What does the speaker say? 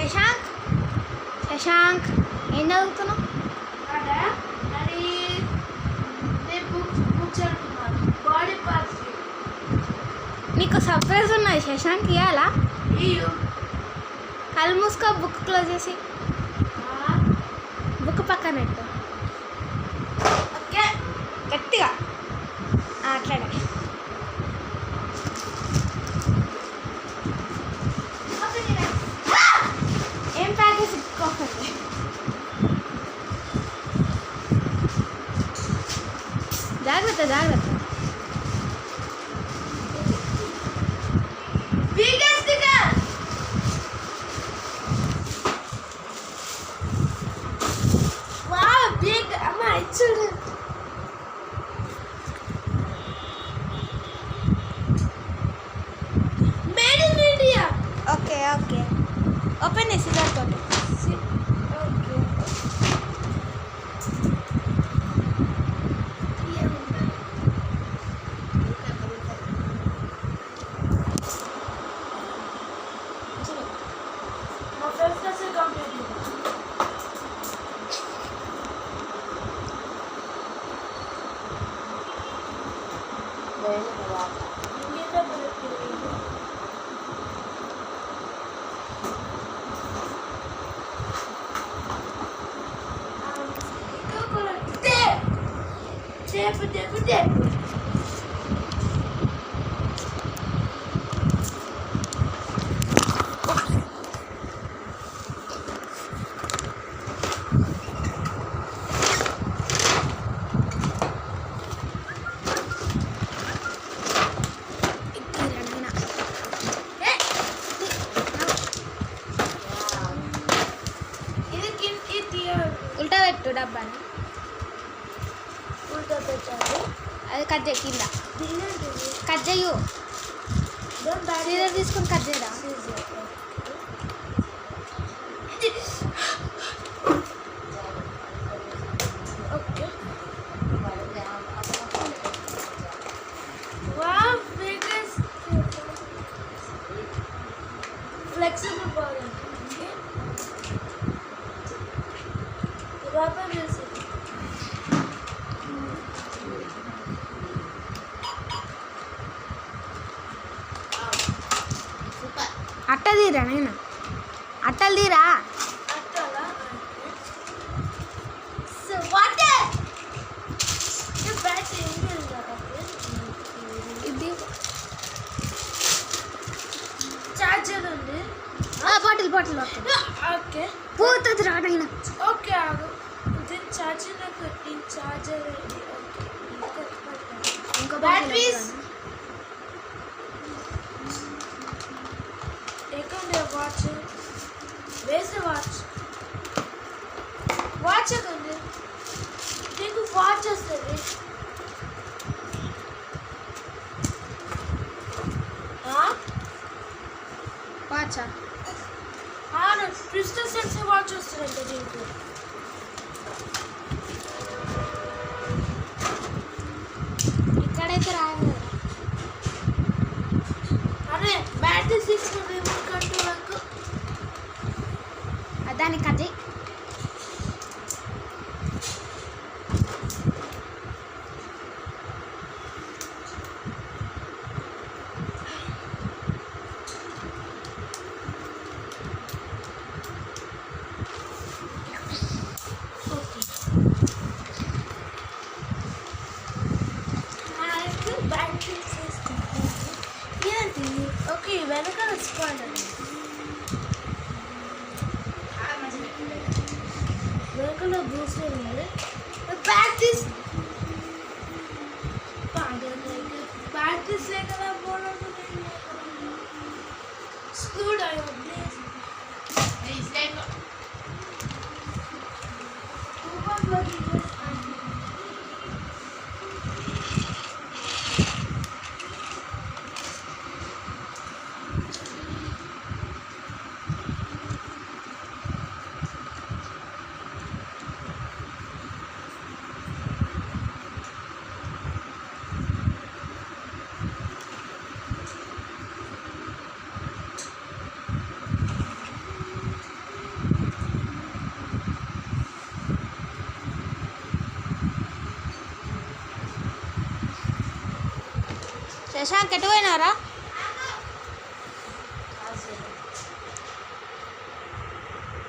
శశాంక్ శశాంక్ ఏం చదువుతున్నావు? అది నేను బుక్ చదువుతున్నాను. బాడీ పార్ట్స్ నీకు సర్ప్రైజ్ ఉన్నది శశాంక్, ఇవ్వాలా? ఇయ్యు. కళ్ళు మూసుకో, బుక్ క్లోజ్ చేసి బుక్ పక్కన పెట్టు. ఓకే గట్టిగా అట్లాడే. ఏం ప్యాకేజ్ ఇచ్చుకోకండి. జాగ్రత్త జాగ్రత్త. ఓకే ఓకే ఓపెన్ చేసి దాంతో ఉల్టా పెట్టు డబ్బాని. అది కట్ చేయి, కింద కట్ చేయు. సీజర్ తీసుకొని కట్ చేయరా? Flexible body rubber music. అట్ట తీరా నేను, అట్టలు తీరా. Attala. So what? You better English ఇది charger ఉంది. బాటిల్ బాటిల్ ఓకే పోతుంది రా నాయన. ఓకే ఆగు. దీని చార్జర్ నాకు ఈ చార్జర్ ఇంకో బ్యాటరీస్ ఎక్కడ వాచ్ వేస్ వాచ్ వాచ్ ఎక్కడ నీకు వాచ్ వస్తుంది. వాచా క్రిస్టల్ సెన్స్ వాచ్ వస్తుందంట దీనికి. ఇక్కడైతే రాదు. అరే బ్యాటరీ 6 రిమోట్ కంట్రోల్ దానికి అది ఓకే వెనకాల స్పాయిలర్ యశాంక్ ఎటు పోయినారా